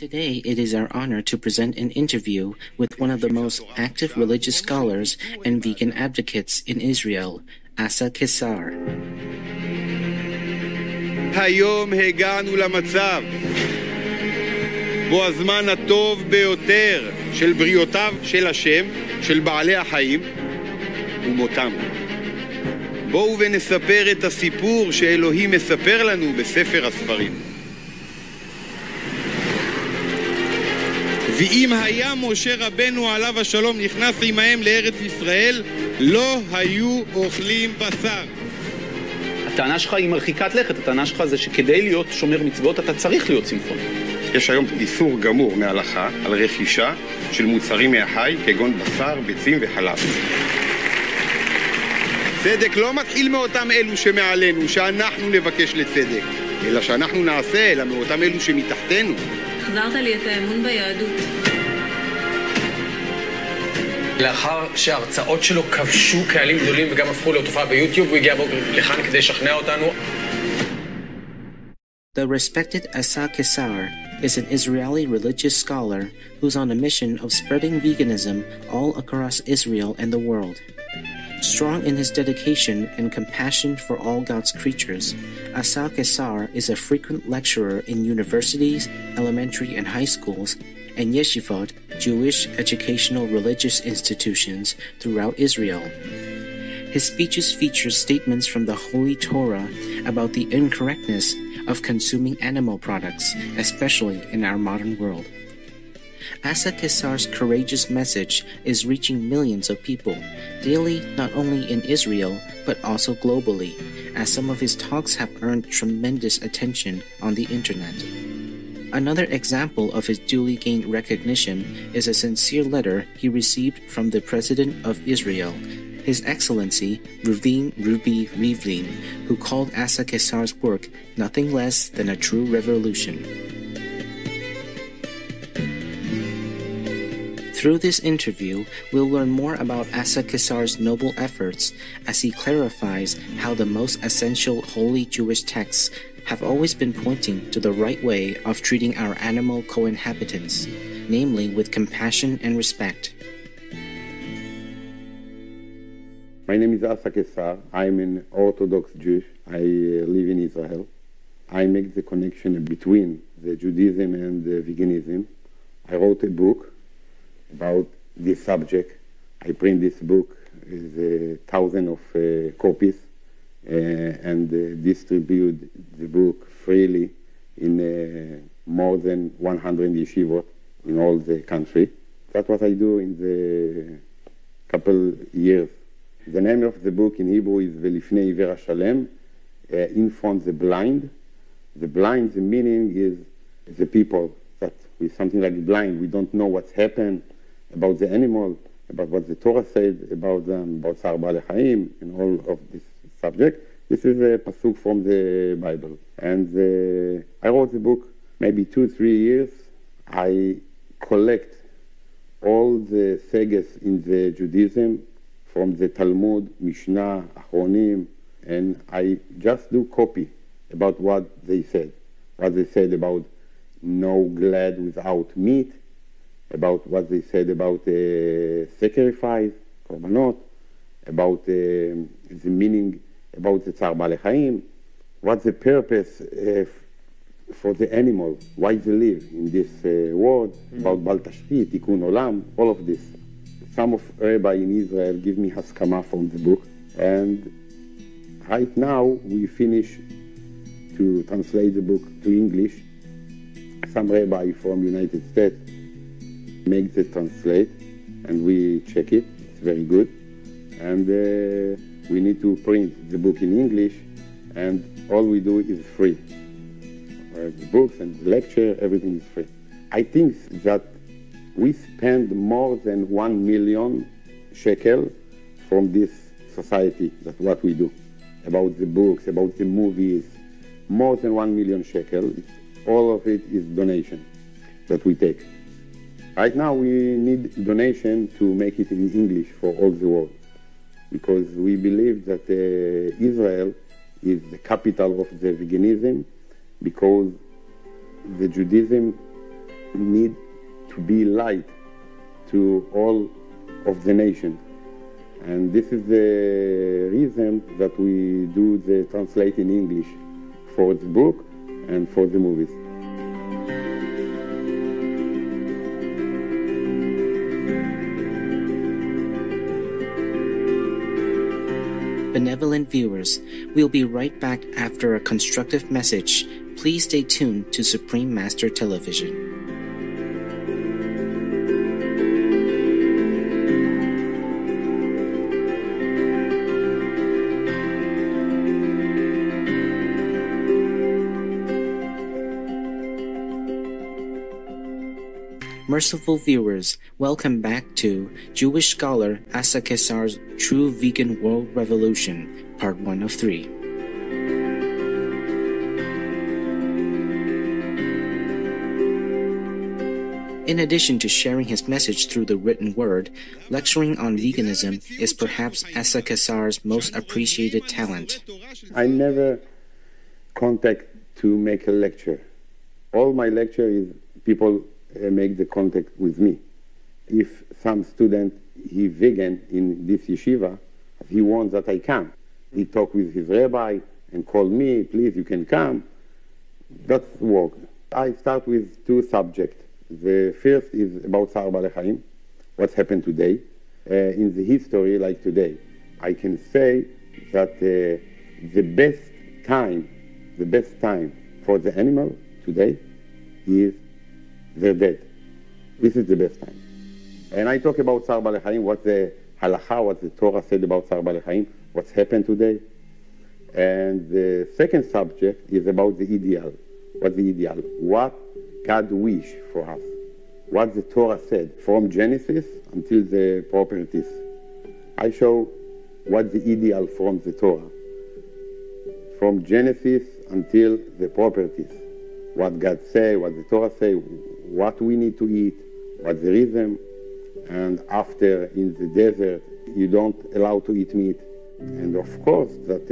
Today, it is our honor to present an interview with one of the most active religious scholars and vegan advocates in Israel, Asa Keisar. היום הגענו למצב בו הזמן הטוב ביותר של בריאותיו של השם, של בעלי החיים, ומותם. בואו ונספר את הסיפור שאלוהים מספר לנו בספר הספרים. ואם היה משה רבנו עליו השלום נכנס עמהם לארץ ישראל, לא היו אוכלים בשר. הטענה שלך היא מרחיקת לכת, הטענה שלך זה שכדי להיות שומר מצוות אתה צריך להיות צמחוני. יש היום איסור גמור מהלכה על רכישה של מוצרים מהחי כגון בשר, ביצים וחלב. צדק לא מתחיל מאותם אלו שמעלינו, שאנחנו נבקש לצדק, אלא שאנחנו נעשה, אלא מאותם אלו שמתחתנו. החזרת לי את האמון ביהדות. לאחר שההרצאות שלו כבשו קהלים גדולים וגם הפכו לתופעה ביוטיוב, הוא הגיע לכאן כדי לשכנע אותנו. The respected Asa Keisar is an Israeli religious scholar who's on a mission of spreading veganism all across Israel and the world. Strong in his dedication and compassion for all God's creatures, Asa Keisar is a frequent lecturer in universities, elementary and high schools, and yeshivot, Jewish educational religious institutions throughout Israel. His speeches feature statements from the Holy Torah about the incorrectness of consuming animal products, especially in our modern world. Asa Keisar's courageous message is reaching millions of people, daily not only in Israel, but also globally, as some of his talks have earned tremendous attention on the internet. Another example of his duly gained recognition is a sincere letter he received from the President of Israel, His Excellency Reuven Ruby Rivlin, who called Asa Keisar's work nothing less than a true revolution. Through this interview, we'll learn more about Asa Keisar's noble efforts as he clarifies how the most essential holy Jewish texts have always been pointing to the right way of treating our animal co-inhabitants, namely with compassion and respect. My name is Asa Keisar. I'm an Orthodox Jew. I live in Israel. I make the connection between the Judaism and the veganism. I wrote a book about this subject. I print this book with 1,000 of copies and distribute the book freely in more than 100 yeshivot in all the country. That's what I do in the couple years. The name of the book in Hebrew is Velifnei Iver Hashalem, in front the blind. The blind, the meaning is the people that we're something like blind. We don't know what's happened about the animal, about what the Torah said about them, about Tzar Baalei Chaim, and all of this subject. This is a pasuk from the Bible. And I wrote the book maybe 2-3 years. I collect all the sagas in the Judaism from the Talmud, Mishnah, Achronim, and I just do copy about what they said. What they said about no glad without meat, about what they said about sacrifice, korbanot, about the meaning about the Tzar Baalei Chaim, what's the purpose for the animal, why they live in this world, about Bal Tashchit, Tikkun Olam, all of this. Some of rabbi in Israel give me haskama from the book, and right now we finish to translate the book to English. Some rabbi from United States make the translate, and we check it. It's very good, and we need to print the book in English, and all we do is free. The books and the lecture, everything is free. I think that we spend more than 1 million shekel from this society, that's what we do, about the books, about the movies, more than 1 million shekel. All of it is donation that we take. Right now we need donation to make it in English for all the world, because we believe that Israel is the capital of the veganism, because the Judaism need to be light to all of the nation. And this is the reason that we do the translate in English for the book and for the movies. Benevolent viewers, we'll be right back after a constructive message. Please stay tuned to Supreme Master Television. Merciful viewers, welcome back to Jewish scholar Asa Keisar's True Vegan World Revolution, Part 1 of 3. In addition to sharing his message through the written word, lecturing on veganism is perhaps Asa Keisar's most appreciated talent. I never contact to make a lecture. All my lecture is people make the contact with me. If some student, he vegan in this yeshiva, he wants that I come. He talk with his rabbi and call me, please, you can come. That's work. I start with two subjects. The first is about Tza'ar Baalei Chaim, what's happened today. In the history, like today, I can say that the best time for the animal today is they're dead. This is the best time. And I talk about Tza'ar Baalei Chaim, what the halacha, what the Torah said about Tza'ar Baalei Chaim, what's happened today. And the second subject is about the ideal. What's the ideal? What God wish for us. What the Torah said from Genesis until the properties. I show what the ideal from the Torah. From Genesis until the properties. What God say, what the Torah say, what we need to eat, what's the reason, and after in the desert you don't allow to eat meat. And of course that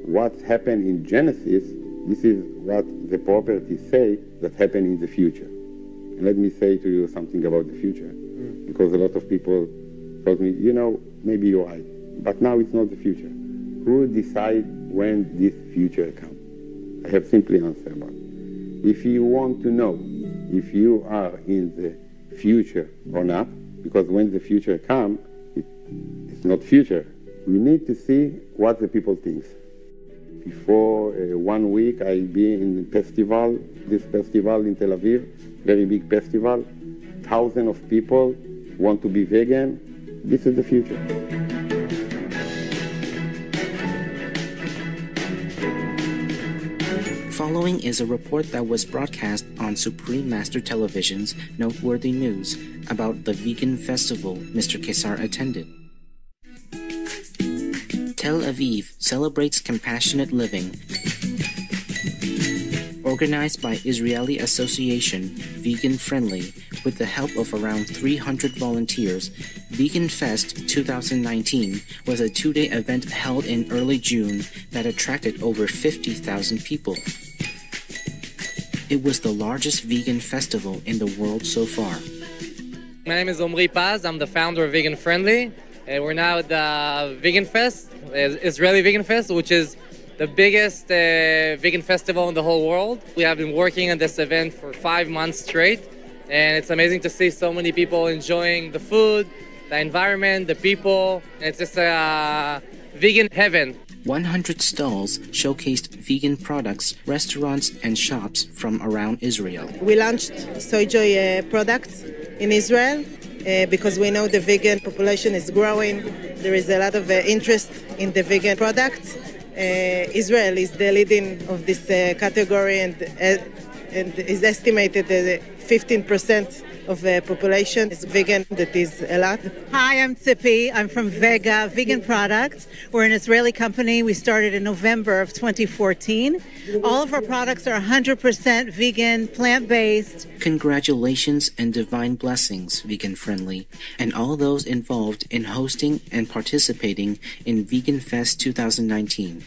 what happened in Genesis, this is what the properties say that happened in the future. And let me say to you something about the future, because a lot of people told me, maybe you're right, but now it's not the future. Who decide when this future comes? I have simply answer about it. If you want to know if you are in the future or not, because when the future comes, it's not future. We need to see what the people think. Before 1 week, I be in festival, this festival in Tel Aviv, very big festival. Thousands of people want to be vegan. This is the future. Following is a report that was broadcast on Supreme Master Television's Noteworthy News about the vegan festival Mr. Keisar attended. Tel Aviv celebrates compassionate living. Organized by Israeli Association Vegan Friendly with the help of around 300 volunteers, Vegan Fest 2019 was a 2-day event held in early June that attracted over 50,000 people. It was the largest vegan festival in the world so far. My name is Omri Paz. I'm the founder of Vegan Friendly. We're now at the Vegan Fest, Israeli Vegan Fest, which is the biggest vegan festival in the whole world. We have been working on this event for 5 months straight, and it's amazing to see so many people enjoying the food, the environment, the people. It's just a vegan heaven. 100 stalls showcased vegan products, restaurants, and shops from around Israel. We launched soy products in Israel because we know the vegan population is growing. There is a lot of interest in the vegan products. Israel is the leading of this category and is estimated that 15% of the population is vegan. That is a lot. Hi, I'm Tzipi. I'm from Vega Vegan Products. We're an Israeli company. We started in November of 2014. All of our products are 100% vegan, plant-based. Congratulations and divine blessings, Vegan Friendly, and all those involved in hosting and participating in Vegan Fest 2019.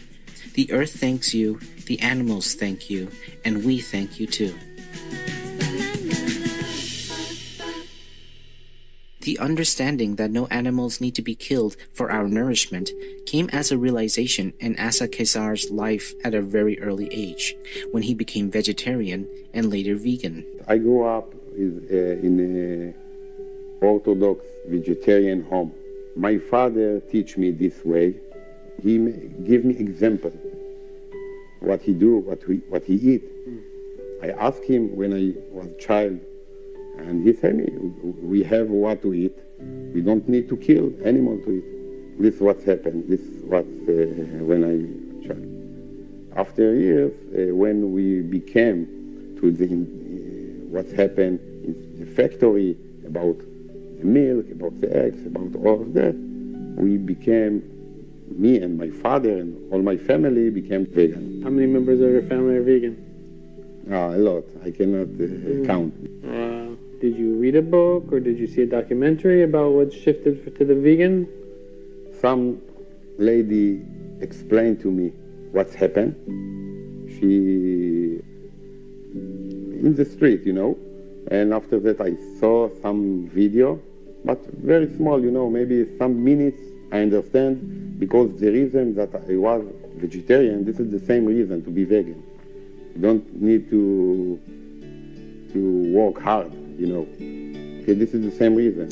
The earth thanks you, the animals thank you, and we thank you too. The understanding that no animals need to be killed for our nourishment came as a realization in Asa Keisar's life at a very early age, when he became vegetarian and later vegan. I grew up in an Orthodox vegetarian home. My father teach me this way. He give me example, what he do, what he eat. I asked him when I was a child, and he said me, we have what to eat. We don't need to kill animal to eat. This is what happened. This is what when I was a child. After years, when we became to the what happened in the factory, about the milk, about the eggs, about all of that, we became, me and my father and all my family became vegan. How many members of your family are vegan? A lot. I cannot count. Did you read a book or did you see a documentary about what shifted to the vegan? Some lady explained to me what's happened. She in the street, and after that I saw some video, but very small, maybe some minutes. I understand, because the reason that I was vegetarian, this is the same reason to be vegan. You don't need to work hard, Okay, this is the same reason.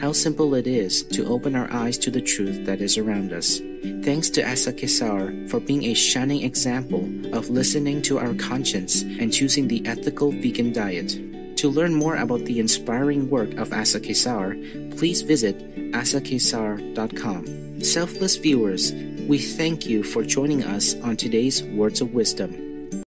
How simple it is to open our eyes to the truth that is around us. Thanks to Asa Keisar for being a shining example of listening to our conscience and choosing the ethical vegan diet. To learn more about the inspiring work of Asa Keisar, please visit asakeisar.com. Selfless viewers, we thank you for joining us on today's Words of Wisdom.